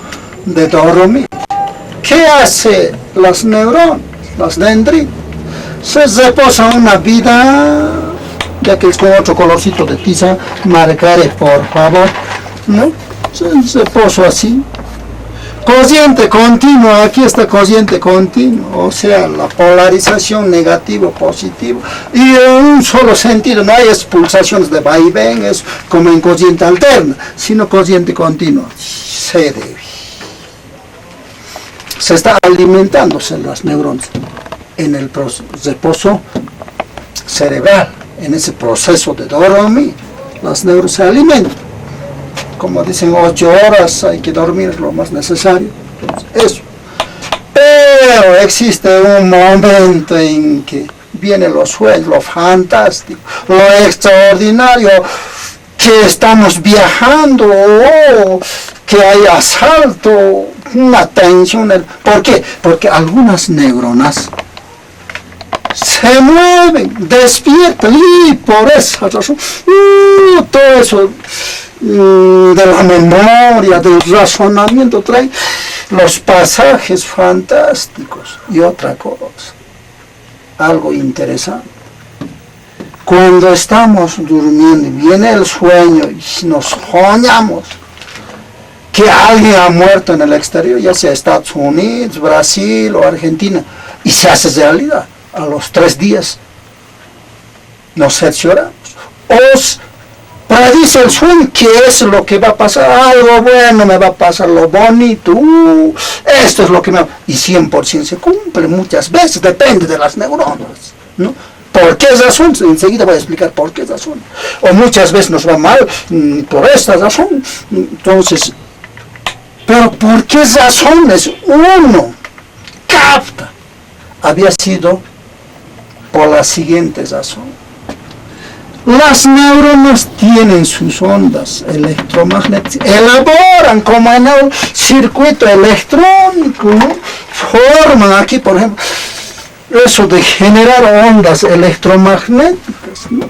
de dormir. ¿Qué hace las neuronas, las dendritas? Se reposa una vida, ya que es con otro colorcito de tiza, marcaré por favor, ¿no? Se reposo así. Corriente continua, aquí está corriente continua, o sea, la polarización negativo-positivo, y en un solo sentido, no hay pulsaciones de vaivén, es como en corriente alterna, sino corriente continua. Se está alimentándose las neuronas en el reposo cerebral, en ese proceso de dormir, las neuronas se alimentan. Como dicen, 8 horas hay que dormir lo más necesario. Entonces, eso. Pero existe un momento en que vienen los sueños, lo fantástico, lo extraordinario, que estamos viajando, que hay asalto, una tensión. ¿Por qué? Porque algunas neuronas se mueven, despiertan, y por esa razón, todo eso de la memoria, del razonamiento, trae los pasajes fantásticos. Y otra cosa, algo interesante, cuando estamos durmiendo y viene el sueño y nos soñamos que alguien ha muerto en el exterior, ya sea Estados Unidos, Brasil o Argentina, y se hace realidad, a los 3 días nos cercioramos. os predice el sueño, qué es lo que va a pasar, algo bueno me va a pasar, lo bonito, esto es lo que me va, y 100% se cumple muchas veces, depende de las neuronas, ¿no? ¿Por qué razón? Enseguida voy a explicar por qué razón. O muchas veces nos va mal por esta razón. Entonces, pero ¿por qué razones uno capta? Había sido por la siguiente razón. Las neuronas tienen sus ondas electromagnéticas, elaboran como en el circuito electrónico, ¿no? Forman aquí, por ejemplo, eso de generar ondas electromagnéticas, ¿no?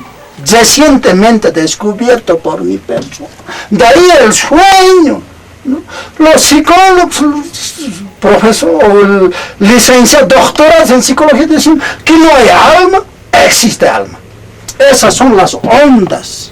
Recientemente descubierto por mi persona. De ahí el sueño, ¿no? Los psicólogos, profesores, licenciados, doctores en psicología dicen que no hay alma, existe alma. Esas son las ondas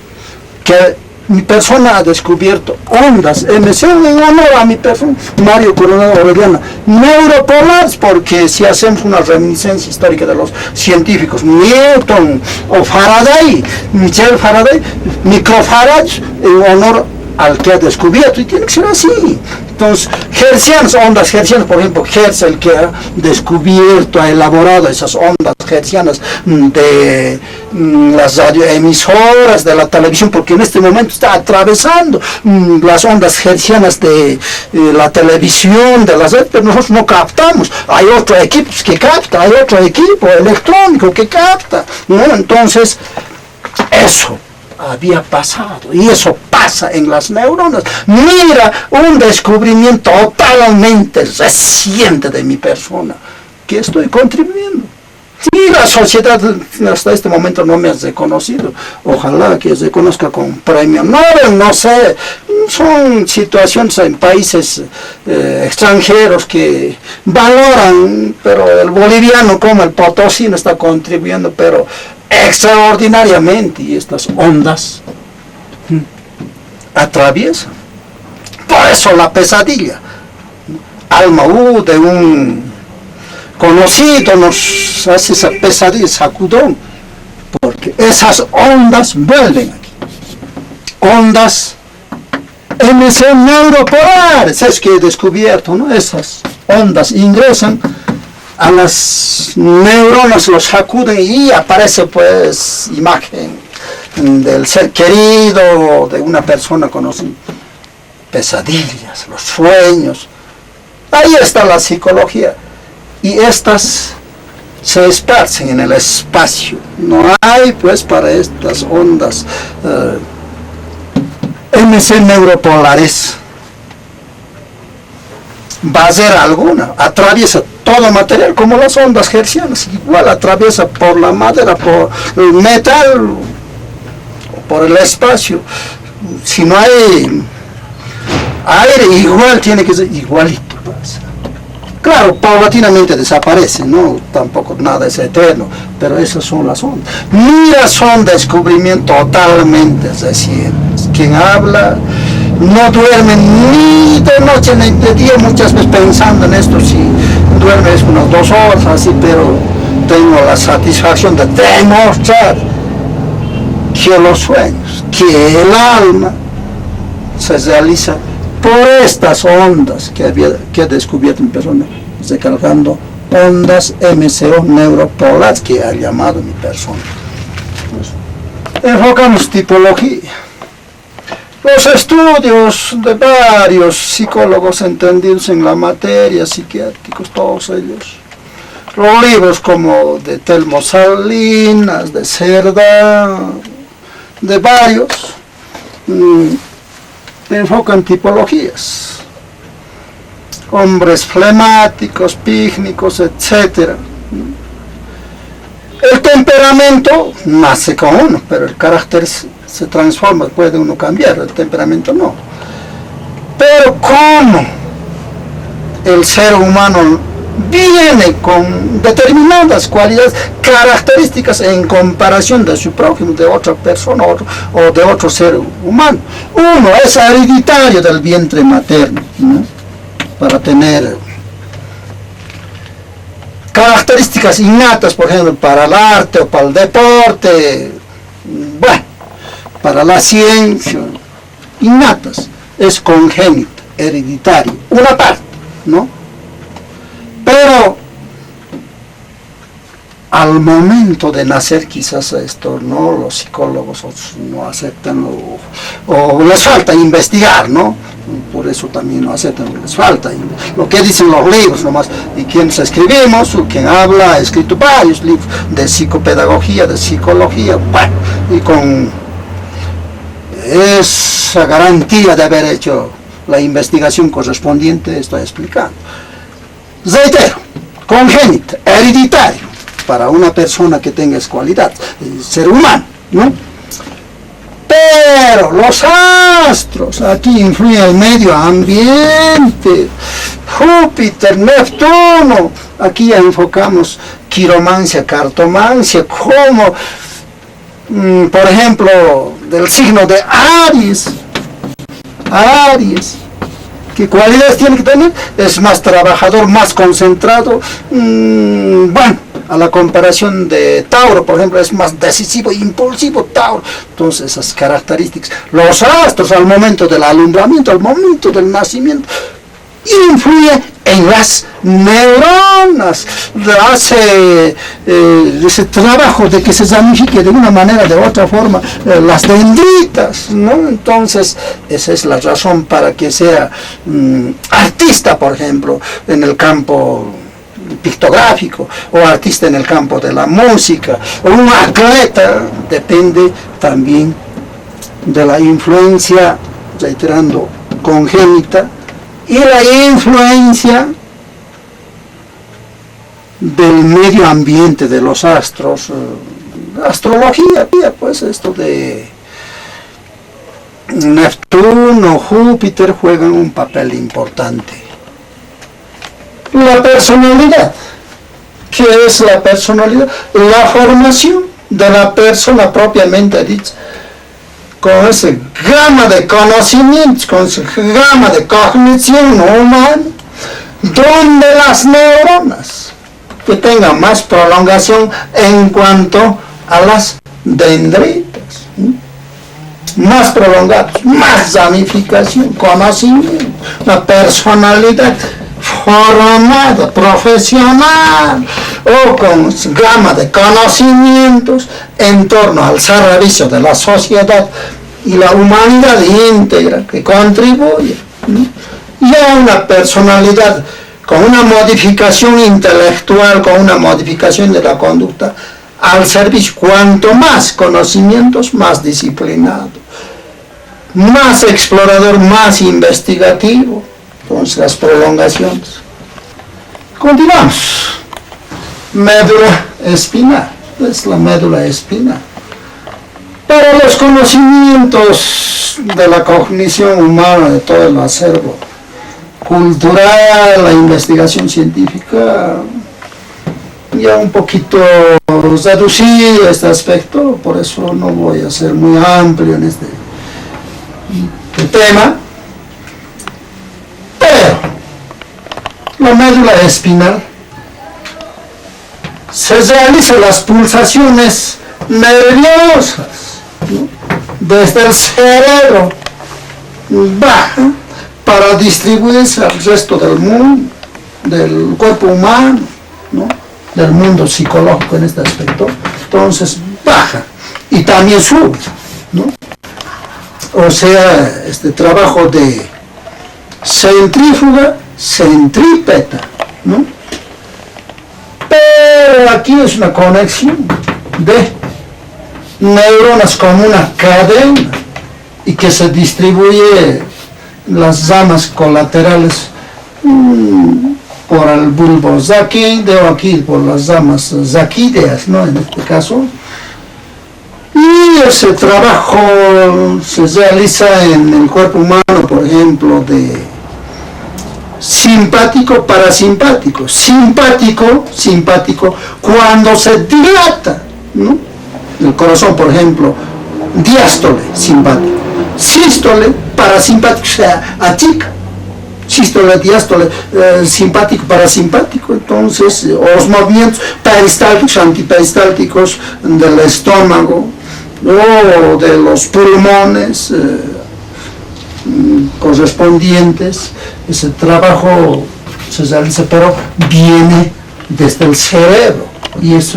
que mi persona ha descubierto, ondas, emisión en honor a mi persona, Mario Coronado Orellana, neuropolares, porque si hacemos una reminiscencia histórica de los científicos, Newton o Faraday, Michel Faraday, microfarads en honor al que ha descubierto, y tiene que ser así. Entonces, hertzianas, ondas hertzianas, por ejemplo, Hertz, el que ha descubierto, ha elaborado esas ondas hertzianas de las radioemisoras, de la televisión, porque en este momento está atravesando las ondas hertzianas de la televisión, de las redes, pero nosotros no captamos. Hay otro equipo que capta, hay otro equipo electrónico que capta, ¿no? Entonces, eso había pasado, y eso pasa en las neuronas. Mira, un descubrimiento totalmente reciente de mi persona, que estoy contribuyendo. Y la sociedad hasta este momento no me ha reconocido. Ojalá que se reconozca con premio Nobel, no sé. Son situaciones en países extranjeros que valoran, pero el boliviano como el potosino está contribuyendo, pero extraordinariamente, y estas ondas atraviesan. Por eso la pesadilla. Alma de un conocido nos hace esa pesadilla, sacudón, porque esas ondas vuelven aquí. Ondas MC neuropolares, es que he descubierto, ¿no? Esas ondas ingresan a las neuronas, los sacuden y aparece pues imagen del ser querido, de una persona conocida, pesadillas, los sueños. Ahí está la psicología, y estas se esparcen en el espacio. No hay pues para estas ondas MC neuropolares barrera alguna, atraviesa todo material, como las ondas hertzianas, igual atraviesa por la madera, por el metal, por el espacio. Si no hay aire, igual tiene que ser igualito. Claro, paulatinamente desaparece, no, tampoco nada es eterno, pero esas son las ondas. Mira, son descubrimientos totalmente recientes. Quien habla no duerme ni de noche ni de día, muchas veces pensando en esto. Si duerme es unas 2 horas así, pero tengo la satisfacción de demostrar que los sueños, que el alma se realiza por estas ondas que ha descubierto mi persona, recargando ondas MCO neuropolares que ha llamado mi persona. Enfocamos tipología. Los estudios de varios psicólogos entendidos en la materia, psiquiátricos, todos ellos. Los libros como de Telmo Salinas, de Cerda, de varios, enfocan tipologías. Hombres flemáticos, pícnicos, etc. El temperamento nace con uno, pero el carácter se transforma, puede uno cambiar, el temperamento no. Pero ¿cómo el ser humano viene con determinadas cualidades, características en comparación de su prójimo, de otra persona o de otro ser humano? Uno es hereditario del vientre materno, ¿no? Para tener características innatas, por ejemplo, para el arte o para el deporte. Bueno, para la ciencia, innatas, es congénita, hereditario, una parte, ¿no? Pero al momento de nacer quizás esto no los psicólogos no aceptan o les falta investigar, ¿no? Por eso también no aceptan, les falta lo que dicen los libros nomás, y quienes escribimos, quien habla, ha escrito varios libros de psicopedagogía, de psicología, bueno, y con esa garantía de haber hecho la investigación correspondiente estoy explicando. Reitero, congénito, hereditario, para una persona que tenga esa cualidad, el ser humano, ¿no? Pero los astros, aquí influye el medio ambiente, Júpiter, Neptuno, aquí ya enfocamos quiromancia, cartomancia, como, por ejemplo, del signo de Aries, ¿qué cualidades tiene que tener? Es más trabajador, más concentrado, bueno, a la comparación de Tauro, por ejemplo, es más decisivo, impulsivo Tauro. Entonces, esas características. Los astros, al momento del alumbramiento, al momento del nacimiento, influye en las neuronas, hace ese trabajo de que se ramifique de una manera, de otra forma, las dendritas, ¿no? Entonces, esa es la razón para que sea artista, por ejemplo, en el campo pictográfico, o artista en el campo de la música, o un atleta, depende también de la influencia, reiterando, congénita, y la influencia del medio ambiente, de los astros, astrología, pues esto de Neptuno, Júpiter juegan un papel importante. La personalidad. ¿Qué es la personalidad? La formación de la persona propiamente dicha, con esa gama de conocimientos, con esa gama de cognición humana, donde las neuronas que tengan más prolongación en cuanto a las dendritas, más prolongados, más ramificación, conocimiento, una personalidad formada, profesional, o con gama de conocimientos en torno al servicio de la sociedad y la humanidad íntegra que contribuye, ¿no? Y a una personalidad con una modificación intelectual, con una modificación de la conducta al servicio. Cuanto más conocimientos, más disciplinado, más explorador, más investigativo. Entonces, las prolongaciones. Continuamos. Médula espinal. Es la médula espinal. Para los conocimientos de la cognición humana, de todo el acervo cultural, la investigación científica, ya un poquito reducido este aspecto, por eso no voy a ser muy amplio en este tema. Pero la médula espinal se realizan las pulsaciones nerviosas, ¿no? Desde el cerebro baja para distribuirse al resto del mundo, del cuerpo humano, ¿no? Del mundo psicológico en este aspecto. Entonces baja y también sube, ¿no? O sea, este trabajo de centrífuga, centrípeta, ¿no? Pero aquí es una conexión de neuronas como una cadena y que se distribuye las ramas colaterales por el bulbo raquídeo, aquí por las ramas raquídeas, ¿no? En este caso. Y ese trabajo se realiza en el cuerpo humano, por ejemplo, de simpático, parasimpático. Simpático cuando se dilata, ¿no? El corazón, por ejemplo, diástole, simpático. Sístole, parasimpático, o sea, achica. Sístole, diástole, simpático, parasimpático. Entonces, los movimientos peristálticos, antiperistálticos del estómago, o de los pulmones correspondientes. Ese trabajo se realiza, pero viene desde el cerebro, y es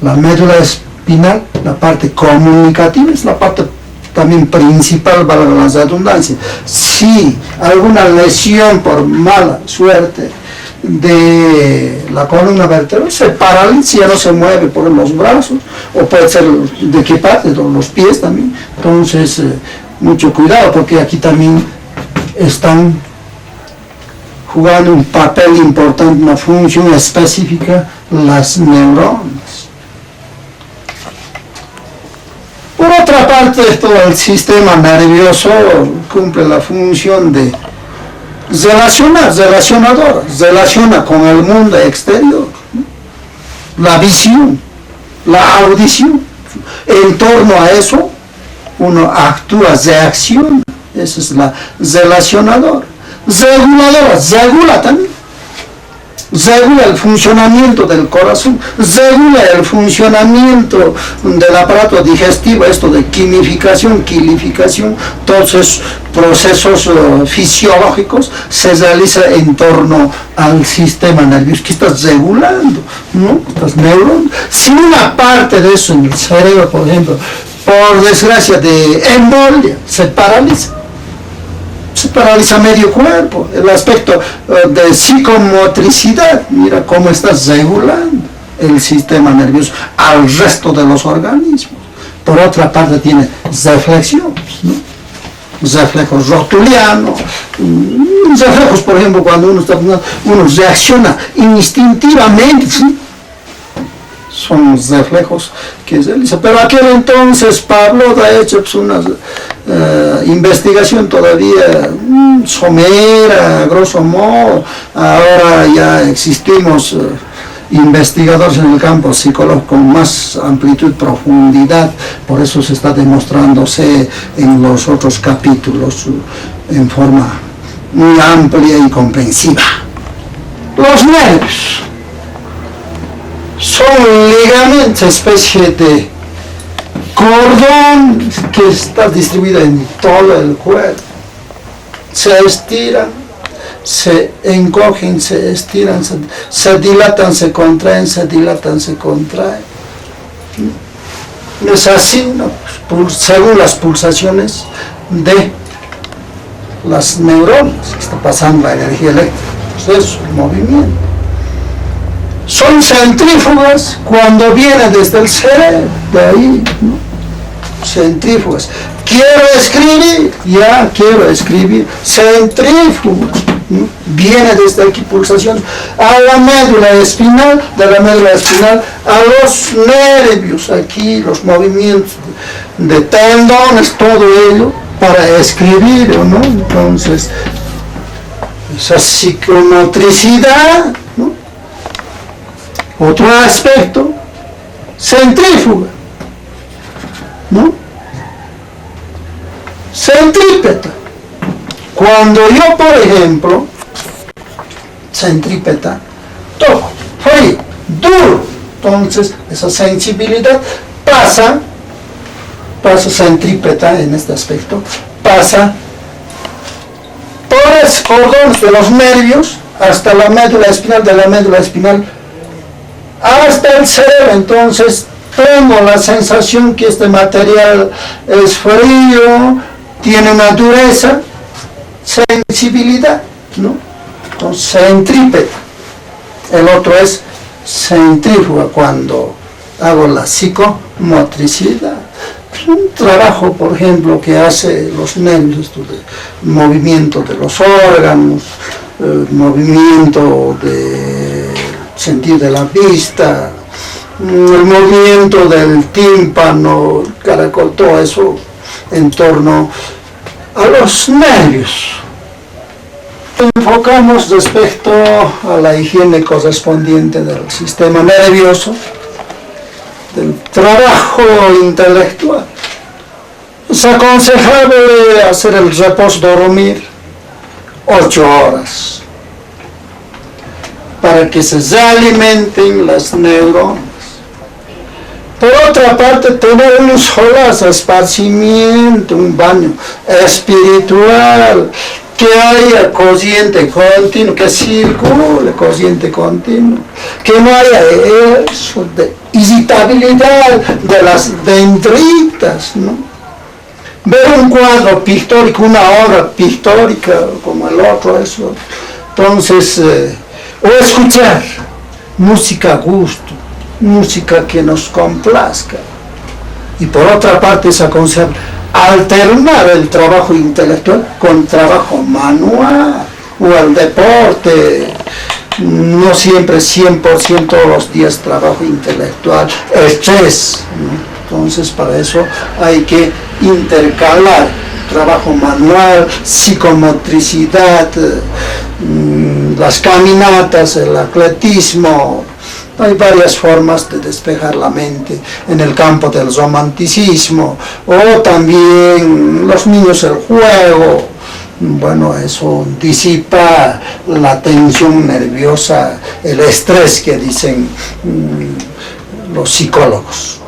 la médula espinal, la parte comunicativa, es la parte también principal para la redundancia. Si alguna lesión por mala suerte de la columna vertebral se paraliza, ya no se mueve por los brazos, o puede ser de qué parte, de los pies también. Entonces, mucho cuidado, porque aquí también están jugando un papel importante, una función específica, las neuronas. Por otra parte, todo el sistema nervioso cumple la función de relaciona con el mundo exterior, ¿no? La visión, la audición. En torno a eso, uno actúa, reacciona. Esa es la relacionadora. Reguladora, regula también. Regula el funcionamiento del corazón, regula el funcionamiento del aparato digestivo, esto de quilificación, todos esos procesos fisiológicos se realiza en torno al sistema nervioso que estás regulando, ¿no? Estas neuronas. Si una parte de eso en el cerebro, por ejemplo, por desgracia de embolia, se paraliza medio cuerpo, el aspecto de psicomotricidad, mira cómo estás regulando el sistema nervioso al resto de los organismos. Por otra parte tiene reflexiones, ¿no? Reflejos rotulianos, reflejos, por ejemplo, cuando uno reacciona instintivamente, ¿sí? Son reflejos que se realizan. Pero aquel entonces Pablo ha hecho pues, una investigación todavía somera, grosso modo. Ahora ya existimos investigadores en el campo psicológico con más amplitud, profundidad, por eso se está demostrándose en los otros capítulos en forma muy amplia y comprensiva. Los nervios son ligamentos, especie de cordón que está distribuido en todo el cuerpo. Se estiran, se encogen, se estiran, se dilatan, se contraen, se dilatan, se contraen. Es así, ¿no? Según las pulsaciones de las neuronas que está pasando la energía eléctrica. Pues eso, el movimiento. Son centrífugas cuando viene desde el cerebro, de ahí, ¿no? Centrífugas. Quiero escribir, ya quiero escribir. Centrífugas, ¿no? Viene desde aquí pulsación a la médula espinal, de la médula espinal a los nervios, aquí los movimientos de tendones, todo ello para escribir, ¿no? Entonces, esa psicomotricidad, ¿no? Otro aspecto, centrífuga, ¿no? Centrípeta. Cuando yo, por ejemplo, centrípeta, toco, frío, duro, entonces esa sensibilidad pasa centrípeta en este aspecto, pasa por los cordones de los nervios hasta la médula espinal, de la médula espinal hasta el cerebro. Entonces tengo la sensación que este material es frío, tiene una dureza, sensibilidad, ¿no? Entonces centrípeta. El otro es centrífuga, cuando hago la psicomotricidad. Un trabajo, por ejemplo, que hace los nervios, el movimiento de los órganos, el movimiento del sentido de la vista, el movimiento del tímpano, el caracol, todo eso en torno a los nervios. Enfocamos respecto a la higiene correspondiente del sistema nervioso, del trabajo intelectual. Es aconsejable hacer el reposo, dormir 8 horas para que se realimenten las neuronas. Por otra parte, tener un solas esparcimiento, un baño espiritual, que haya corriente continua, que circule corriente continua, que no haya eso de irritabilidad de las dendritas, ¿no? Ver un cuadro pictórico, una obra pictórica como el otro, eso. Entonces, o escuchar música a gusto, música que nos complazca. Y por otra parte es aconsejable alternar el trabajo intelectual con trabajo manual o el deporte. No siempre 100% todos los días trabajo intelectual, estrés, ¿no? Entonces para eso hay que intercalar trabajo manual, psicomotricidad, las caminatas, el atletismo. Hay varias formas de despejar la mente en el campo del romanticismo, o también los niños el juego. Bueno, eso disipa la tensión nerviosa, el estrés que dicen los psicólogos.